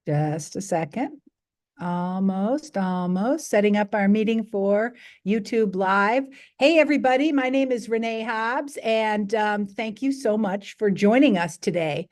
Just a second. Almost setting up our meeting for YouTube Live. Hey, everybody, my name is Renee Hobbs, and thank you so much for joining us today.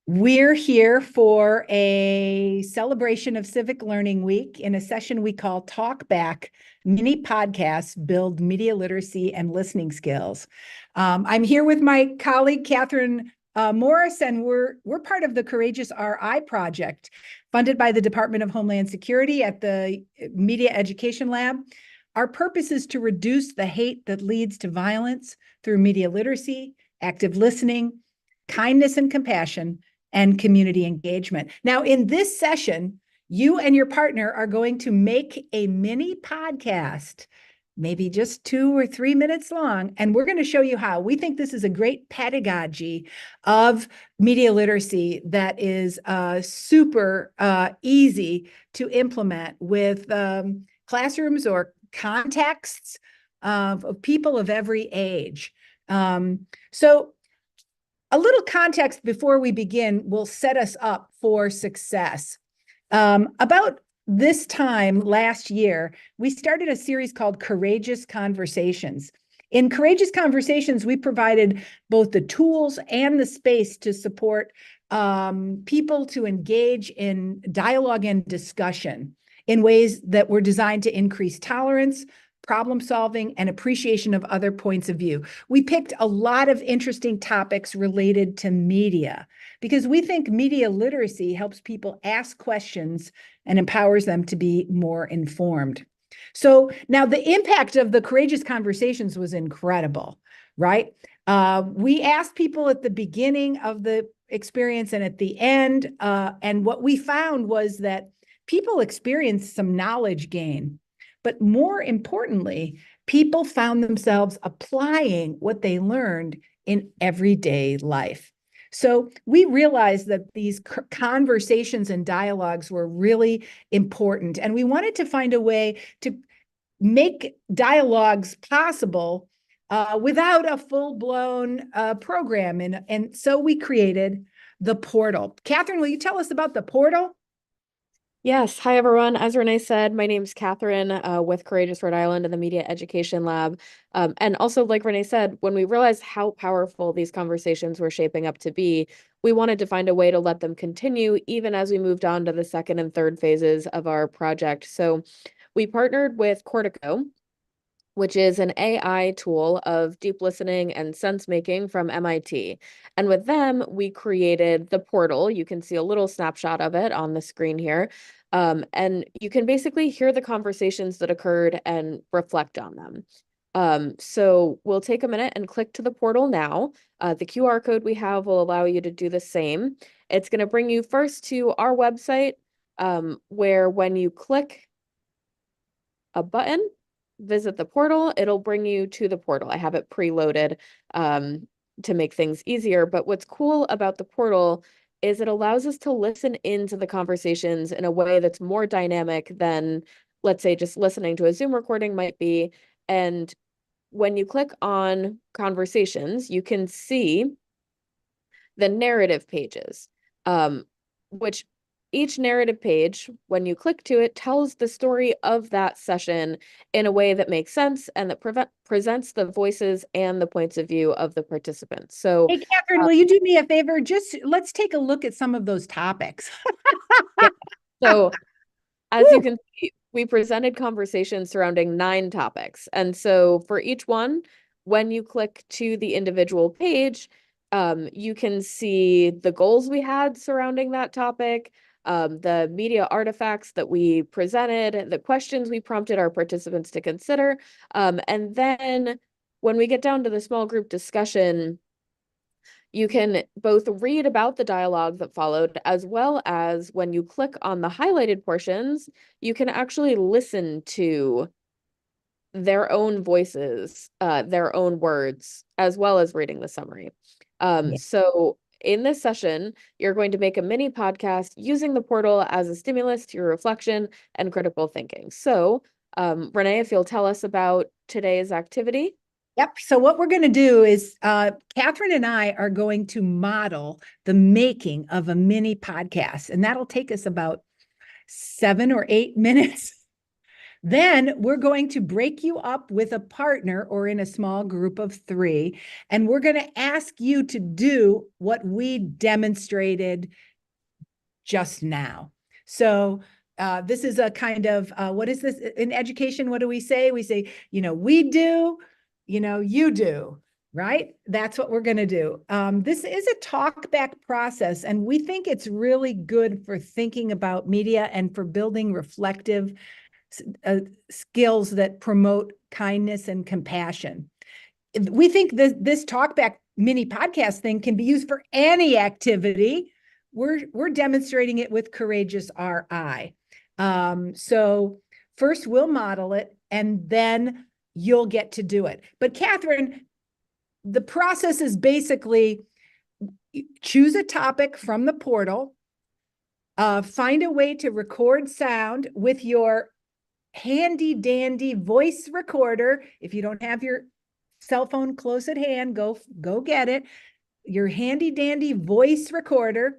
We're here for a celebration of Civic Learning Week in a session we call Talk Back, Mini Podcasts Build Media Literacy and Listening Skills. I'm here with my colleague, Catherine Morris, and we're part of the Courageous RI project, funded by the Department of Homeland Security at the Media Education Lab. Our purpose is to reduce the hate that leads to violence through media literacy, active listening, kindness and compassion, and community engagement. Now, in this session, you and your partner are going to make a mini podcast, maybe just 2 or 3 minutes long, and we're going to show you how. We think this is a great pedagogy of media literacy that is super easy to implement with classrooms or contexts of people of every age. So a little context before we begin will set us up for success. About this time last year, we started a series called Courageous Conversations. In Courageous Conversations, we provided both the tools and the space to support people to engage in dialogue and discussion in ways that were designed to increase tolerance, problem solving, and appreciation of other points of view. We picked a lot of interesting topics related to media because we think media literacy helps people ask questions and empowers them to be more informed. So now the impact of the Courageous Conversations was incredible, right? We asked people at the beginning of the experience and at the end, and what we found was that people experienced some knowledge gain. But more importantly, people found themselves applying what they learned in everyday life. So we realized that these conversations and dialogues were really important. And we wanted to find a way to make dialogues possible without a full-blown program. And so we created the portal. Catherine, will you tell us about the portal? Yes. Hi, everyone. As Renee said, my name is Catherine with Courageous Rhode Island and the Media Education Lab. And also, like Renee said, when we realized how powerful these conversations were shaping up to be, we wanted to find a way to let them continue even as we moved on to the second and third phases of our project. So we partnered with Cortico, which is an AI tool of deep listening and sense making from MIT. And with them, we created the portal. You can see a little snapshot of it on the screen here. And you can basically hear the conversations that occurred and reflect on them. So we'll take a minute and click to the portal now. The QR code we have will allow you to do the same. It's going to bring you first to our website, where when you click a button, visit the portal, it'll bring you to the portal. I have it preloaded to make things easier. But what's cool about the portal is it allows us to listen into the conversations in a way that's more dynamic than, let's say, just listening to a Zoom recording might be. And when you click on conversations, you can see the narrative pages, which each narrative page, when you click to it, tells the story of that session in a way that makes sense and that presents the voices and the points of view of the participants. So, hey, Catherine, will you do me a favor? Just let's take a look at some of those topics. yeah. So, as you can see, we presented conversations surrounding 9 topics. And so for each one, when you click to the individual page, you can see the goals we had surrounding that topic, the media artifacts that we presented, the questions we prompted our participants to consider. And then when we get down to the small group discussion, you can both read about the dialogue that followed, as well as when you click on the highlighted portions, you can actually listen to their own voices, their own words, as well as reading the summary. So in this session, you're going to make a mini podcast using the portal as a stimulus to your reflection and critical thinking. So, Renee, if you'll tell us about today's activity. Yep. So what we're going to do is Catherine and I are going to model the making of a mini podcast, and that'll take us about 7 or 8 minutes. Then we're going to break you up with a partner or in a small group of three, and we're going to ask you to do what we demonstrated just now. So this is a kind of, what is this in education? What do we say? We say, we do, you do, right? That's what we're going to do. This is a talk back process, and we think it's really good for thinking about media and for building reflective skills that promote kindness and compassion. We think this talkback mini podcast thing can be used for any activity. We're demonstrating it with Courageous RI. So first we'll model it, and then you'll get to do it. But Catherine, the process is basically choose a topic from the portal, find a way to record sound with your handy dandy voice recorder. If you don't have your cell phone close at hand, go get it. Your handy dandy voice recorder.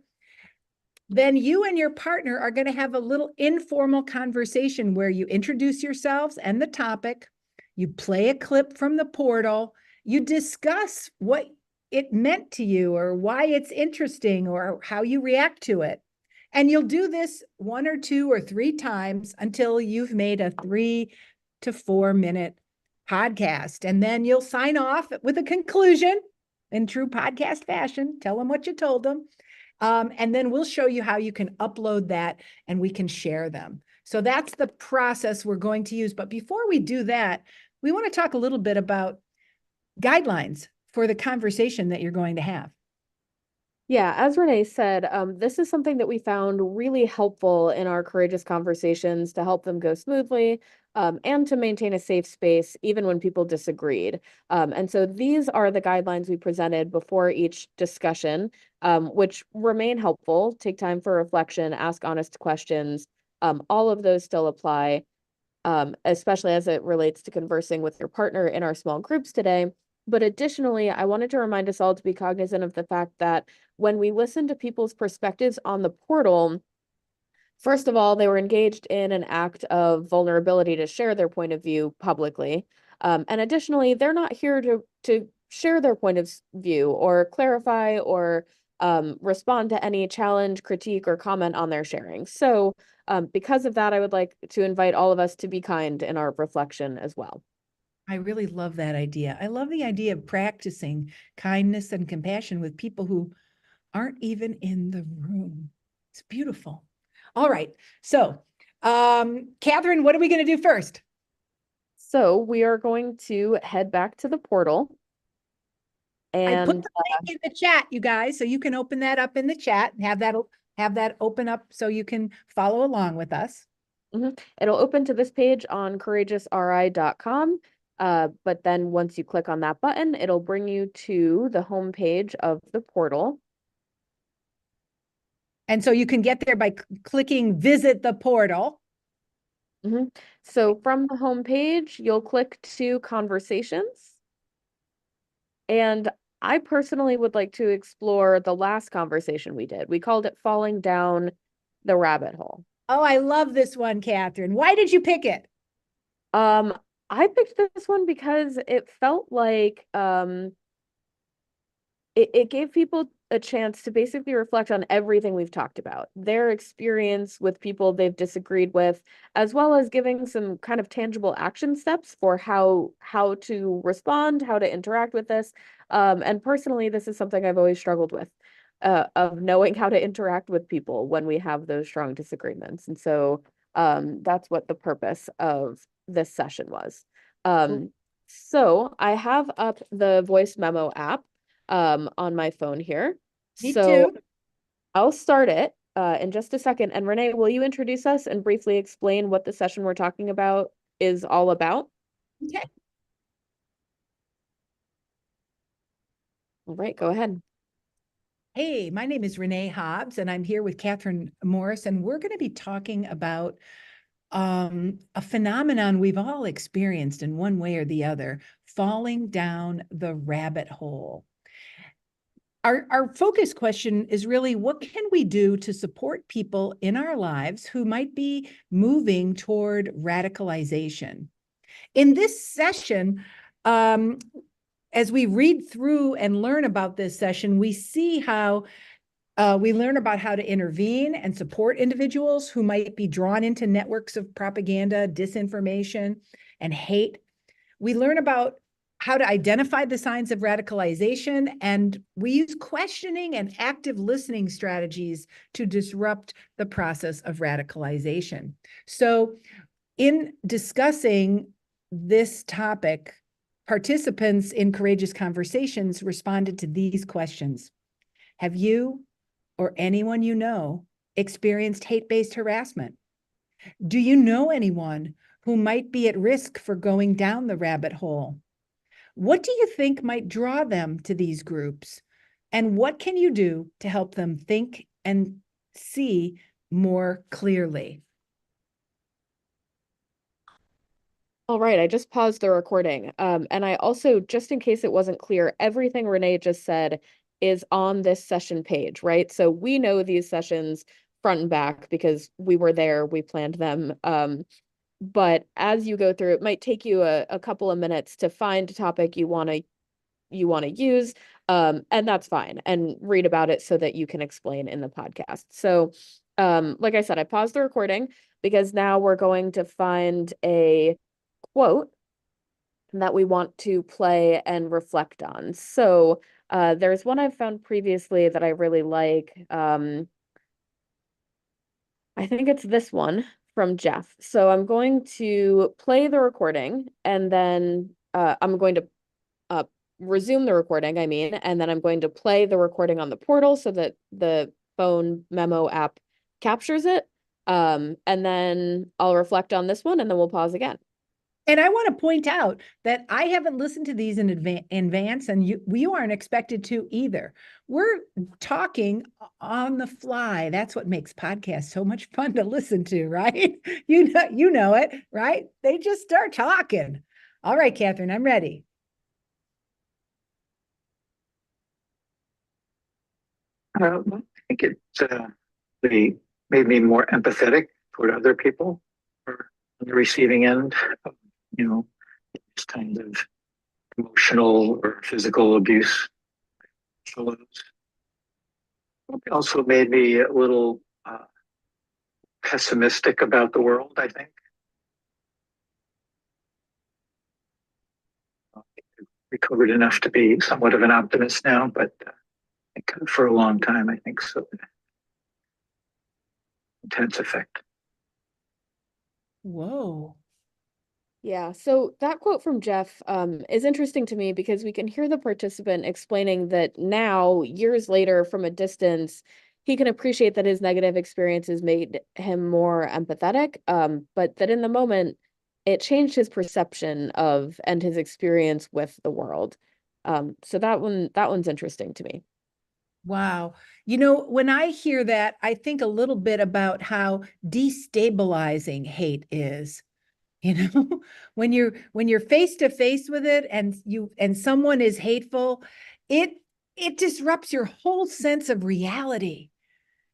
Then you and your partner are going to have a little informal conversation where you introduce yourselves and the topic. You play a clip from the portal. You discuss what it meant to you or why it's interesting or how you react to it. And you'll do this 1 or 2 or 3 times until you've made a 3 to 4 minute podcast. And then you'll sign off with a conclusion in true podcast fashion. Tell them what you told them. And then we'll show you how you can upload that and we can share them. So that's the process we're going to use. But before we do that, we want to talk a little bit about guidelines for the conversation that you're going to have. Yeah, as Renee said, this is something that we found really helpful in our courageous conversations to help them go smoothly, and to maintain a safe space, even when people disagreed. And so these are the guidelines we presented before each discussion, which remain helpful. Take time for reflection, ask honest questions. All of those still apply, especially as it relates to conversing with your partner in our small groups today. But additionally, I wanted to remind us all to be cognizant of the fact that when we listen to people's perspectives on the portal, first of all, they were engaged in an act of vulnerability to share their point of view publicly. And additionally, they're not here to share their point of view or clarify or respond to any challenge, critique, or comment on their sharing. So because of that, I would like to invite all of us to be kind in our reflection as well. I really love that idea. I love the idea of practicing kindness and compassion with people who aren't even in the room. It's beautiful. All right. So, Catherine, what are we going to do first? So we are going to head back to the portal. I put And the link in the chat, you guys, so you can open that up in the chat and have that open up so you can follow along with us. it'll open to this page on courageousri.com. But then once you click on that button, it'll bring you to the home page of the portal. And so you can get there by clicking visit the portal. So from the home page, you'll click to conversations. And I personally would like to explore the last conversation we did. We called it Falling Down the Rabbit Hole. Oh, I love this one, Catherine. Why did you pick it? I picked this one because it felt like it gave people a chance to basically reflect on everything we've talked about, their experience with people they've disagreed with, as well as giving some kind of tangible action steps for how to respond, how to interact with this. And personally, this is something I've always struggled with, of knowing how to interact with people when we have those strong disagreements. And so that's what the purpose of this session was. So I have up the voice memo app on my phone here. Me So too. I'll start it in just a second. And Renee, will you introduce us and briefly explain what the session we're talking about is all about? Okay. All right, go ahead. Hey, my name is Renee Hobbs, and I'm here with Catherine Morris, and we're going to be talking about a phenomenon we've all experienced in one way or the other, falling down the rabbit hole. Our focus question is really, what can we do to support people in our lives who might be moving toward radicalization? In this session, as we read through and learn about this session, we see how we learn about how to intervene and support individuals who might be drawn into networks of propaganda, disinformation, and hate. We learn about how to identify the signs of radicalization, and we use questioning and active listening strategies to disrupt the process of radicalization. So, in discussing this topic, participants in Courageous Conversations responded to these questions. Have you or anyone you know experienced hate-based harassment? Do you know anyone who might be at risk for going down the rabbit hole? What do you think might draw them to these groups? And what can you do to help them think and see more clearly? All right, I just paused the recording. And I also, just in case it wasn't clear, everything Renee just said is on this session page, right? So we know these sessions front and back because we were there, we planned them. But as you go through, it might take you a couple of minutes to find a topic you want to use, and that's fine, and read about it so that you can explain in the podcast. So, like I said, I paused the recording because now we're going to find a quote that we want to play and reflect on. So, there's one I've found previously that I really like. I think it's this one from Jeff. So I'm going to play the recording, and then I'm going to resume the recording, and then I'm going to play the recording on the portal so that the phone memo app captures it. And then I'll reflect on this one, and then we'll pause again. And I want to point out that I haven't listened to these in advance, and you aren't expected to either. We're talking on the fly. That's what makes podcasts so much fun to listen to, right? You know it, right? They just start talking. All right, Catherine, I'm ready. I think it made me more empathetic toward other people or on the receiving end of, this kind of emotional or physical abuse. It also made me a little pessimistic about the world, I think. I recovered enough to be somewhat of an optimist now, but for a long time, I think so. Intense effect. Whoa. Yeah, so that quote from Jeff is interesting to me because we can hear the participant explaining that now, years later, from a distance, he can appreciate that his negative experiences made him more empathetic, but that in the moment, it changed his perception of and his experience with the world. So that one's interesting to me. Wow. When I hear that, I think a little bit about how destabilizing hate is. When you're face to face with it and someone is hateful, it disrupts your whole sense of reality,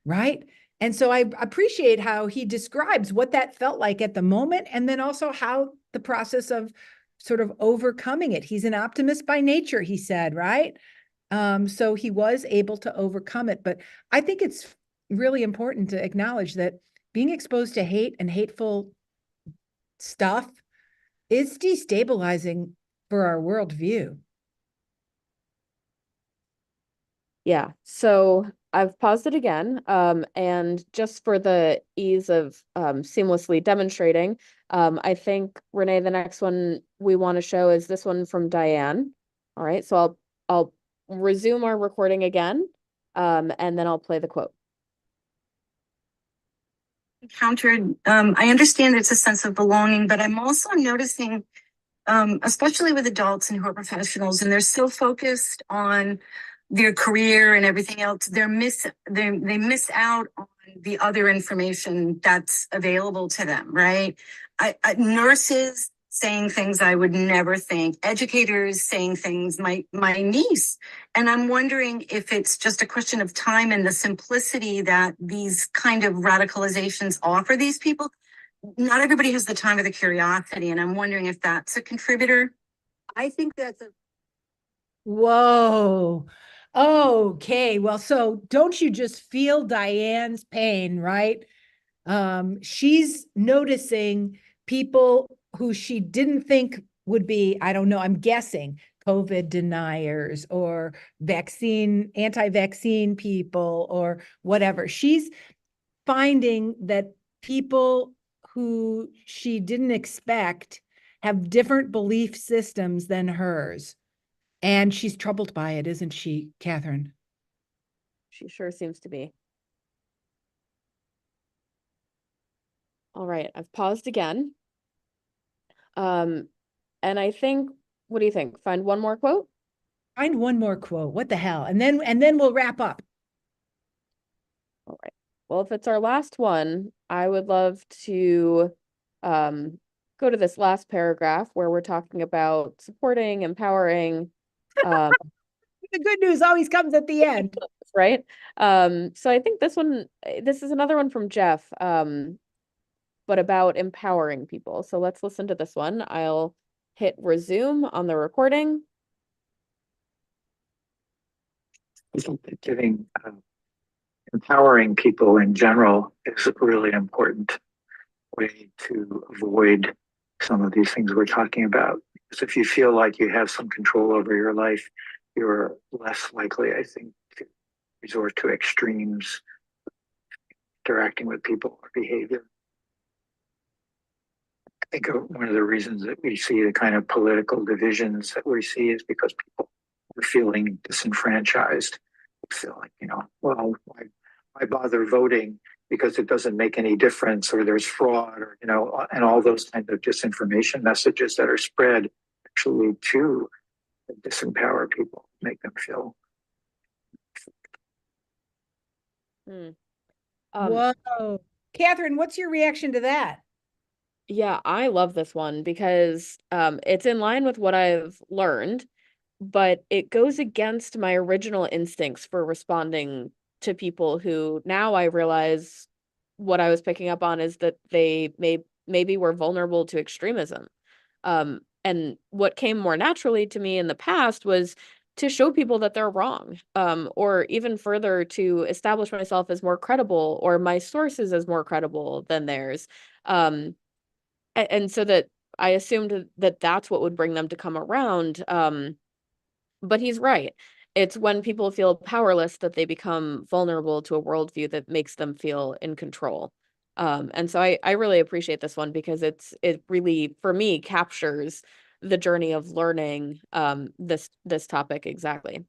right? And so I appreciate how he describes what that felt like at the moment, and then also how the process of sort of overcoming it. He's an optimist by nature, he said, right? So he was able to overcome it. But I think it's really important to acknowledge that being exposed to hate and hateful stuff is destabilizing for our worldview. Yeah, so I've paused it again, and just for the ease of seamlessly demonstrating, I think, Renee, the next one we want to show is this one from Diane. All right, so I'll resume our recording again, and then I'll play the quote. Encountered, I understand it's a sense of belonging, but I'm also noticing, especially with adults and who are professionals, and they're so focused on their career and everything else, they miss out on the other information that's available to them, right? Nurses saying things I would never think, educators saying things, my niece. And I'm wondering if it's just a question of time and the simplicity that these kind of radicalizations offer these people. Not everybody has the time or the curiosity, and I'm wondering if that's a contributor. I think that's a. Whoa. Okay. Well, so don't you just feel Diane's pain, right? She's noticing people who she didn't think would be, I don't know, I'm guessing COVID deniers or anti-vaccine people or whatever. She's finding that people who she didn't expect have different belief systems than hers. And she's troubled by it, isn't she, Catherine? She sure seems to be. All right, I've paused again. And I think, what do you think? Find one more quote? Find one more quote. What the hell? And then we'll wrap up. All right. Well, if it's our last one, I would love to go to this last paragraph where we're talking about supporting, empowering. The good news always comes at the end. Right? So I think this is another one from Jeff, but about empowering people. So let's listen to this one. I'll hit resume on the recording. I think that empowering people in general is a really important way to avoid some of these things we're talking about. Because if you feel like you have some control over your life, you're less likely, I think, to resort to extremes interacting with people or behavior. I think one of the reasons that we see the kind of political divisions that we see is because people are feeling disenfranchised. They feel like, well, why bother voting because it doesn't make any difference, or there's fraud, or, and all those kinds of disinformation messages that are spread actually to disempower people, make them feel. Whoa. Catherine, what's your reaction to that? Yeah, I love this one because it's in line with what I've learned, but it goes against my original instincts for responding to people who now I realize what I was picking up on is that they maybe were vulnerable to extremism. And what came more naturally to me in the past was to show people that they're wrong, or even further to establish myself as more credible or my sources as more credible than theirs. And so that I assumed that that's what would bring them to come around. But he's right. It's when people feel powerless that they become vulnerable to a worldview that makes them feel in control. And so I really appreciate this one because it really, for me, captures the journey of learning this topic exactly.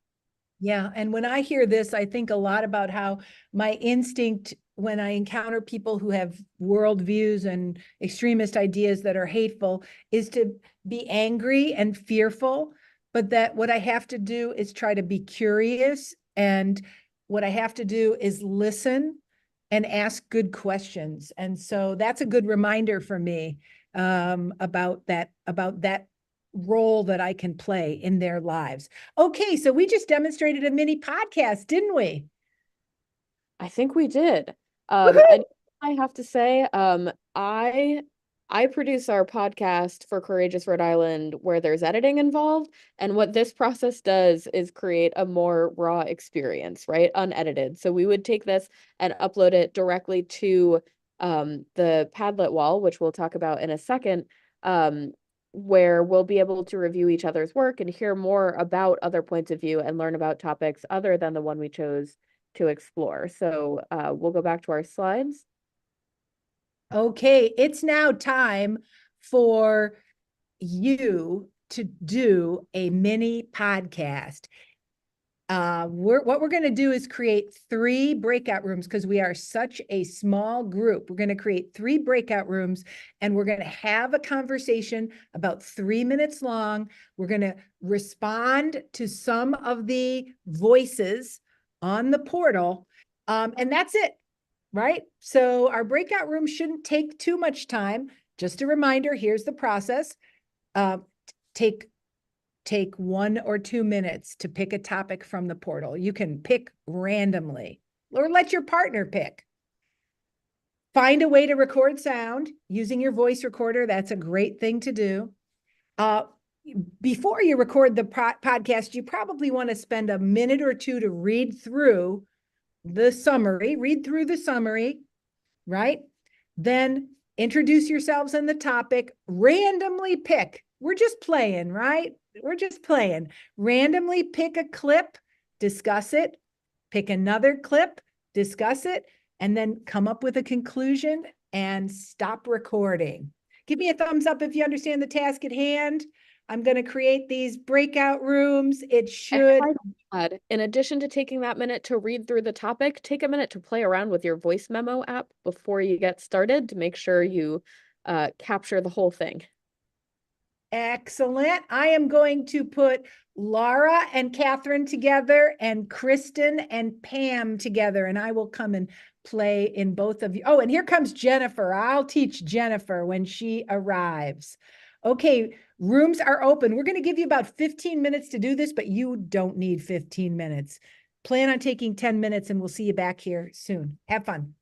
Yeah. And when I hear this, I think a lot about how my instinct when I encounter people who have worldviews and extremist ideas that are hateful is to be angry and fearful, but that what I have to do is try to be curious. And what I have to do is listen and ask good questions. And so that's a good reminder for me about that role that I can play in their lives. Okay, so we just demonstrated a mini podcast, didn't we? I think we did. And I have to say, I produce our podcast for Courageous Rhode Island where there's editing involved. And what this process does is create a more raw experience, right? Unedited. So we would take this and upload it directly to the Padlet wall, which we'll talk about in a second, where we'll be able to review each other's work and hear more about other points of view and learn about topics other than the one we chose to explore. So we'll go back to our slides. Okay, it's now time for you to do a mini podcast. What we're going to do is create 3 breakout rooms because we are such a small group. We're going to create 3 breakout rooms and we're going to have a conversation about 3 minutes long. We're going to respond to some of the voices on the portal. And that's it. right? So our breakout room shouldn't take too much time. Just a reminder, here's the process. Take 1 or 2 minutes to pick a topic from the portal. You can pick randomly or let your partner pick. Find a way to record sound using your voice recorder. That's a great thing to do. Before you record the podcast, you probably want to spend a minute or two to read through the summary, right? Then introduce yourselves in the topic, randomly pick. We're just playing, right? We're just playing. Randomly pick a clip, discuss it, pick another clip, discuss it, and then come up with a conclusion and stop recording. Give me a thumbs up if you understand the task at hand. I'm going to create these breakout rooms. It should. In addition to taking that minute to read through the topic, take a minute to play around with your voice memo app before you get started to make sure you capture the whole thing. Excellent. I am going to put Laura and Catherine together and Kristen and Pam together, and I will come and play in both of you. Oh, and here comes Jennifer. I'll teach Jennifer when she arrives. Okay, rooms are open. We're going to give you about 15 minutes to do this, but you don't need 15 minutes. Plan on taking 10 minutes and we'll see you back here soon. Have fun.